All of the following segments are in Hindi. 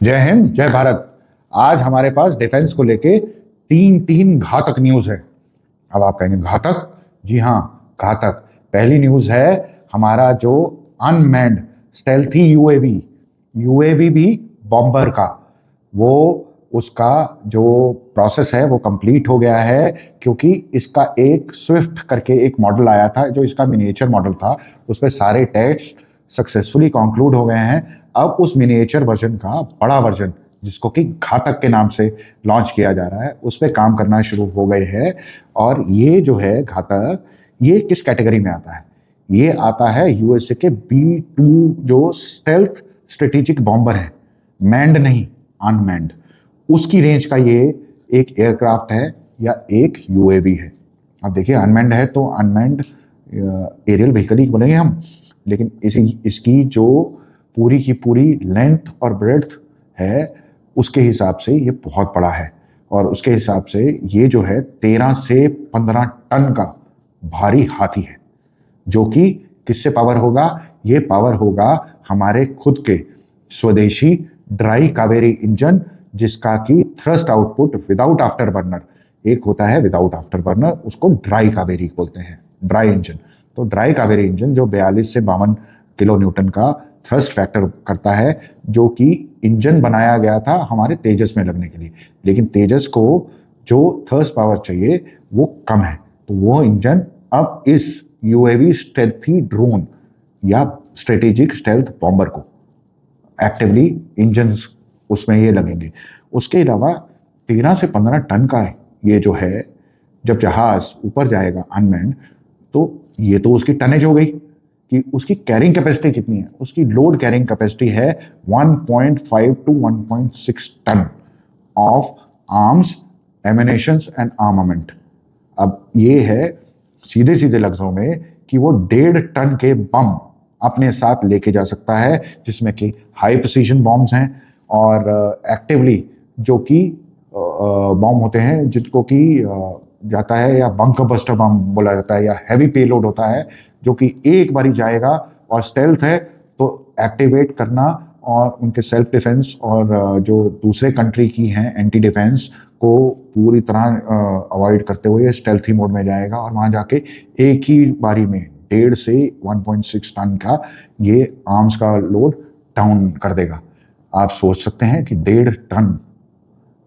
जय हिंद, जय भारत। आज हमारे पास डिफेंस को लेके तीन तीन घातक न्यूज है। अब आप कहेंगे घातक? जी हाँ, घातक। पहली न्यूज है हमारा जो अनमैन्ड स्टेल्थी यूएवी, यूएवी भी बॉम्बर का, वो उसका जो प्रोसेस है वो कंप्लीट हो गया है, क्योंकि इसका एक स्विफ्ट करके एक मॉडल आया था जो इसका मिनिएचर मॉडल था, उस पर सारे टेस्ट सक्सेसफुली कंक्लूड हो गए हैं। अब उस मिनिएचर वर्जन का बड़ा वर्जन, जिसको कि घातक के नाम से लॉन्च किया जा रहा है, उस पर काम करना शुरू हो गए हैं। और ये जो है घातक, ये किस कैटेगरी में आता है? ये आता है यूएसए के B-2 जो स्टेल्थ स्ट्रेटेजिक बॉम्बर है, मैंड नहीं, अनमैंड, उसकी रेंज का ये एक एयरक्राफ्ट है या एक यूएवी है। अब देखिए, अनमैंड है तो अनमैंड एरियल व्हीकल ही बोलेंगे हम, लेकिन इसकी जो पूरी की पूरी लेंथ और ब्रेड्थ है उसके हिसाब से ये बहुत बड़ा है। और उसके हिसाब से ये जो है 13 से 15 टन का भारी हाथी है, जो कि किससे पावर होगा? ये पावर होगा हमारे खुद के स्वदेशी ड्राई कावेरी इंजन, जिसका कि thrust output without after burner, एक होता है विदाउट आफ्टर बर्नर, उसको ड्राई कावेरी बोलते हैं, ड्राई इंजन। तो ड्राई कावेरी इंजन जो 42 से 52 किलो न्यूटन का थ्रस्ट फैक्टर करता है, जो कि इंजन बनाया गया था हमारे तेजस में लगने के लिए, लेकिन तेजस को जो थ्रस्ट पावर चाहिए वो कम है, तो वो इंजन अब इस यूएवी स्टेल्थी ड्रोन या स्ट्रेटेजिक स्टेल्थ बॉम्बर को एक्टिवली इंजन उसमें ये लगेंगे। उसके अलावा 13 से 15 टन का ये जो है, जब जहाज ऊपर जाएगा अनमैन्ड, तो ये तो उसकी टनेज हो गई कि उसकी कैरिंग कैपेसिटी कितनी है। उसकी लोड कैरिंग कैपेसिटी है 1.5 to 1.6 ton of arms, ammunitions and armament. अब ये है सीधे सीधे लफ्जों में कि वो 1.5 टन के बम अपने साथ लेके जा सकता है, जिसमें कि हाई प्रिसीजन बॉम्ब्स हैं और एक्टिवली जो कि बॉम्ब होते हैं, जिसको कि जाता है या बंकर बस्टर बम बोला जाता है, या हैवी पेलोड होता है, जो कि एक बारी जाएगा और स्टेल्थ है तो एक्टिवेट करना और उनके सेल्फ डिफेंस और जो दूसरे कंट्री की हैं एंटी डिफेंस को पूरी तरह अवॉइड करते हुए स्टेल्थी मोड में जाएगा और वहाँ जाके एक ही बारी में 1.5 से 1.6 टन का ये आर्म्स का लोड डाउन कर देगा। आप सोच सकते हैं कि 1.5 टन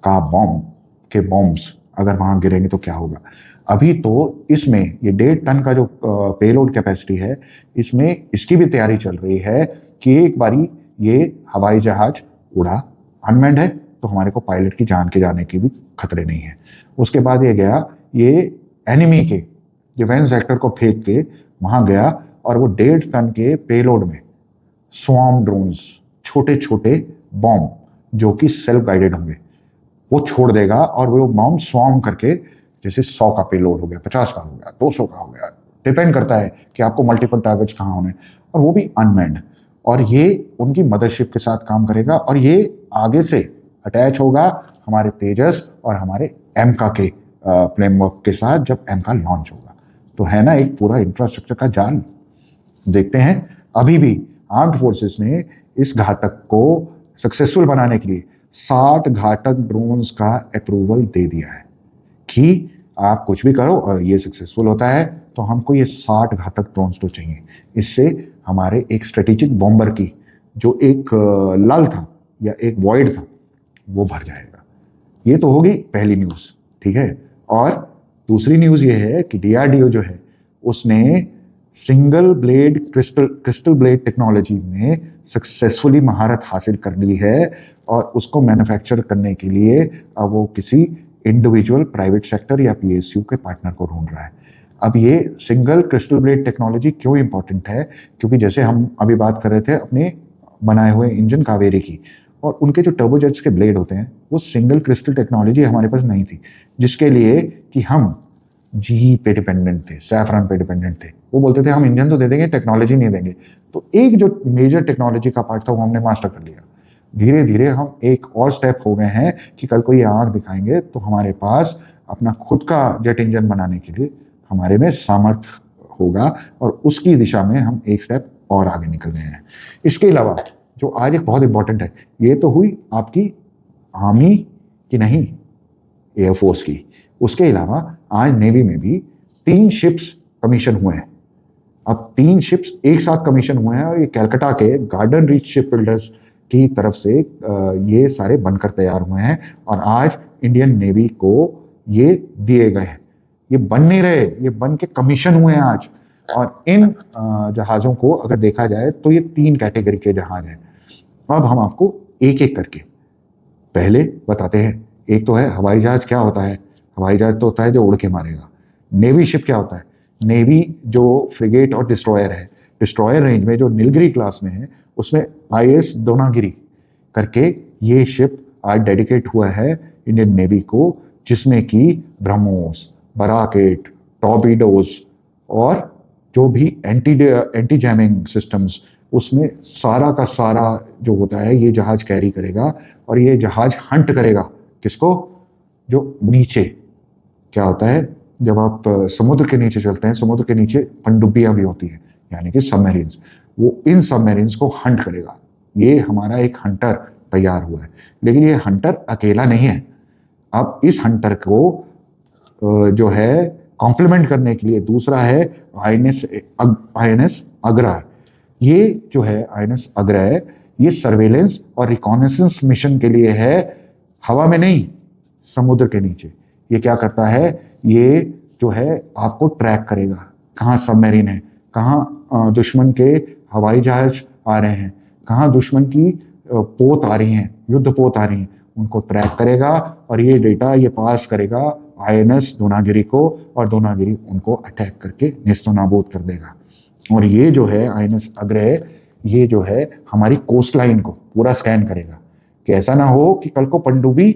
का बॉम्ब्स अगर वहाँ गिरेंगे तो क्या होगा। अभी तो इसमें ये 1.5 टन का जो पेलोड कैपेसिटी है, इसमें इसकी भी तैयारी चल रही है कि एक बारी ये हवाई जहाज उड़ा, अनमैन्ड है तो हमारे को पायलट की जान के जाने के भी खतरे नहीं है। उसके बाद ये गया, ये एनिमी के डिफेंस सेक्टर को फेंक के वहाँ गया और वो 1.5 टन के पेलोड में स्वॉर्म ड्रोन्स, छोटे छोटे बॉम्ब जो कि सेल्फ गाइडेड होंगे, वो छोड़ देगा और वो बॉम्ब स्वॉर्म करके, जैसे 100 का पेलोड हो गया, 50 का हो गया, 200 का हो गया, डिपेंड करता है कि आपको मल्टीपल टारगेट्स कहाँ होने, और वो भी अनमैन्ड। और ये उनकी मदरशिप के साथ काम करेगा और ये आगे से अटैच होगा हमारे तेजस और हमारे एमका के फ्रेमवर्क के साथ, जब एमका लॉन्च होगा। तो है ना एक पूरा इंफ्रास्ट्रक्चर का जाल। देखते हैं, अभी भी आर्म्ड फोर्सेस ने इस घातक को सक्सेसफुल बनाने के लिए 60 घातक ड्रोन्स का अप्रूवल दे दिया है कि आप कुछ भी करो और ये सक्सेसफुल होता है तो हमको ये 60 घातक ड्रोन्स तो चाहिए। इससे हमारे एक स्ट्रेटेजिक बॉम्बर की जो एक लल था या एक वॉइड था वो भर जाएगा। ये तो होगी पहली न्यूज़, ठीक है। और दूसरी न्यूज़ ये है कि डीआरडीओ जो है उसने single blade crystal blade technology में सक्सेसफुली महारत हासिल कर ली है और उसको मैन्युफैक्चर करने के लिए अब वो किसी इंडिविजुअल प्राइवेट सेक्टर या पीएसयू के पार्टनर को ढूंढ रहा है। अब ये सिंगल क्रिस्टल ब्लेड टेक्नोलॉजी क्यों इंपॉर्टेंट है? क्योंकि जैसे हम अभी बात कर रहे थे अपने बनाए हुए इंजन कावेरी की, और उनके जो टर्बोजेट्स के ब्लेड होते हैं वो सिंगल क्रिस्टल टेक्नोलॉजी हमारे पास नहीं थी, जिसके लिए कि हम जी पे डिपेंडेंट थे, सैफरन पे डिपेंडेंट थे। वो बोलते थे हम इंजन तो दे देंगे, टेक्नोलॉजी नहीं देंगे। तो एक जो मेजर टेक्नोलॉजी का पार्ट था वो हमने मास्टर कर लिया। धीरे धीरे हम एक और स्टेप हो गए हैं कि कल को ये आँख दिखाएंगे तो हमारे पास अपना खुद का जेट इंजन बनाने के लिए हमारे में सामर्थ्य होगा, और उसकी दिशा में हम एक स्टेप और आगे निकल गए हैं। इसके अलावा जो आज एक बहुत इंपॉर्टेंट है, ये तो हुई आपकी आर्मी की नहीं, एयरफोर्स की। उसके अलावा आज नेवी में भी 3 शिप्स कमीशन हुए हैं। अब 3 शिप्स एक साथ कमीशन हुए हैं और ये कलकत्ता के गार्डन रीच शिप बिल्डर्स की तरफ से ये सारे बनकर तैयार हुए हैं और आज इंडियन नेवी को ये दिए गए हैं। ये बन नहीं रहे, ये बन के कमीशन हुए हैं आज। और इन जहाज़ों को अगर देखा जाए तो ये 3 कैटेगरी के जहाज हैं। अब हम आपको एक एक करके पहले बताते हैं। एक तो है हवाई जहाज। क्या होता है? हवाई जहाज तो होता है जो उड़ के मारेगा। नेवी शिप क्या होता है? नेवी जो फ्रिगेट और डिस्ट्रॉयर है, डिस्ट्रॉयर रेंज में जो नीलगिरी क्लास में है, उसमें IS दोनागिरी करके ये शिप आज डेडिकेट हुआ है इंडियन नेवी को, जिसमें कि ब्रह्मोस, बराकेट, टॉर्पीडोज और जो भी एंटी जैमिंग सिस्टम्स, उसमें सारा का सारा जो होता है ये जहाज कैरी करेगा। और ये जहाज हंट करेगा किसको? जो नीचे क्या होता है, जब आप समुद्र के नीचे चलते हैं, समुद्र के नीचे पनडुब्बियां भी होती हैं, यानी कि सबमरीन्स, वो इन सबमरीन्स को हंट करेगा। ये हमारा एक हंटर तैयार हुआ है। लेकिन ये हंटर अकेला नहीं है। अब इस हंटर को जो है कॉम्प्लीमेंट करने के लिए दूसरा है INS अग्रा। ये जो है INS अग्रा है, ये सर्वेलेंस और रिकॉनेसेंस मिशन के लिए है, हवा में नहीं, समुद्र के नीचे। ये क्या करता है? ये जो है आपको ट्रैक करेगा, कहाँ सबमरीन है, कहाँ दुश्मन के हवाई जहाज आ रहे हैं, कहाँ दुश्मन की पोत आ रही हैं, युद्ध पोत आ रही हैं, उनको ट्रैक करेगा और ये डेटा ये पास करेगा INS दोनागिरी को, और दोनागिरी उनको अटैक करके नेस्तो नाबूद कर देगा। और ये जो है INS अग्रह, ये जो है हमारी कोस्ट लाइन को पूरा स्कैन करेगा कि ऐसा ना हो कि कल को पनडुब्बी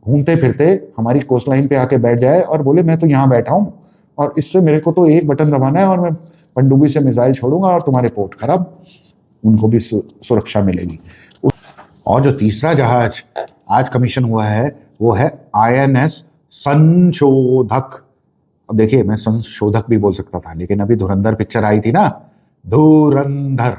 घूमते फिरते हमारी कोस्ट लाइन पे आके बैठ जाए और बोले मैं तो यहाँ बैठा हूँ और इससे मेरे को तो एक बटन दबाना है और मैं पनडुब्बी से मिसाइल छोड़ूंगा और तुम्हारे पोर्ट खराब। उनको भी सुरक्षा मिलेगी। और जो तीसरा जहाज आज कमीशन हुआ है वो है INS संशोधक। अब देखिए, मैं संशोधक भी बोल सकता था, लेकिन अभी धुरंधर पिक्चर आई थी ना, धुरंधर,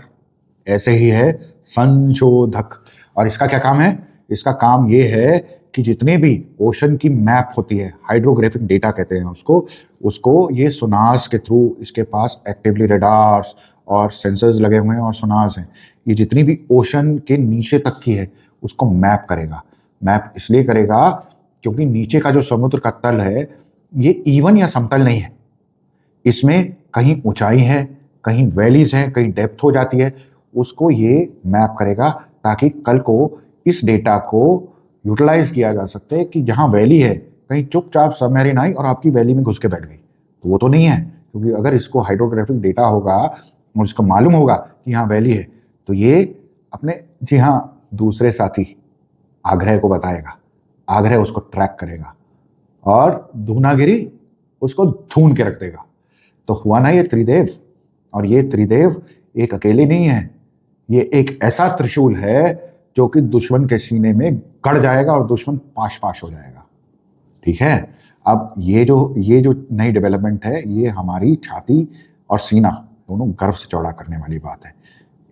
ऐसे ही है संशोधक। और इसका क्या काम है? इसका काम ये है कि जितने भी ओशन की मैप होती है, हाइड्रोग्राफिक डेटा कहते हैं उसको ये सोनार्स के थ्रू, इसके पास एक्टिवली रडार्स और सेंसर्स लगे हुए हैं और सोनार्स हैं, ये जितनी भी ओशन के नीचे तक की है उसको मैप करेगा। मैप इसलिए करेगा क्योंकि नीचे का जो समुद्र का तल है ये इवन या समतल नहीं है, इसमें कहीं ऊंचाई है, कहीं वैलीज हैं, कहीं डेप्थ हो जाती है। उसको ये मैप करेगा ताकि कल को इस डेटा को यूटिलाइज किया जा सकता है कि जहाँ वैली है, कहीं चुपचाप सबमरीन आई और आपकी वैली में घुस के बैठ गई, तो वो तो नहीं है। क्योंकि अगर इसको हाइड्रोग्राफिक डेटा होगा और इसको मालूम होगा कि यहाँ वैली है, तो ये अपने जी हाँ दूसरे साथी आग्रह को बताएगा, आग्रह उसको ट्रैक करेगा और धूनागिरी उसको ढूंढ के रख देगा। तो हुआ ना ये त्रिदेव। और ये त्रिदेव एक अकेले नहीं है, ये एक ऐसा त्रिशूल है जो कि दुश्मन के सीने में गड़ जाएगा और दुश्मन पाश पाश हो जाएगा। ठीक है। अब ये जो नई डेवलपमेंट है, ये हमारी छाती और सीना दोनों गर्व से चौड़ा करने वाली बात है।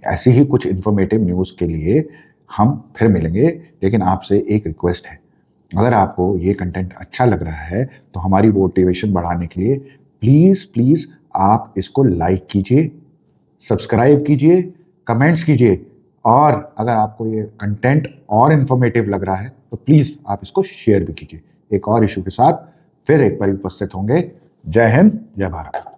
ऐसी ही कुछ इन्फॉर्मेटिव न्यूज़ के लिए हम फिर मिलेंगे, लेकिन आपसे एक रिक्वेस्ट है, अगर आपको ये कंटेंट अच्छा लग रहा है तो हमारी मोटिवेशन बढ़ाने के लिए प्लीज़ आप इसको लाइक कीजिए, सब्सक्राइब कीजिए, कमेंट्स कीजिए, और अगर आपको ये कंटेंट और इन्फॉर्मेटिव लग रहा है तो प्लीज़ आप इसको शेयर भी कीजिए। एक और इशू के साथ फिर एक बार उपस्थित होंगे। जय हिंद, जय भारत।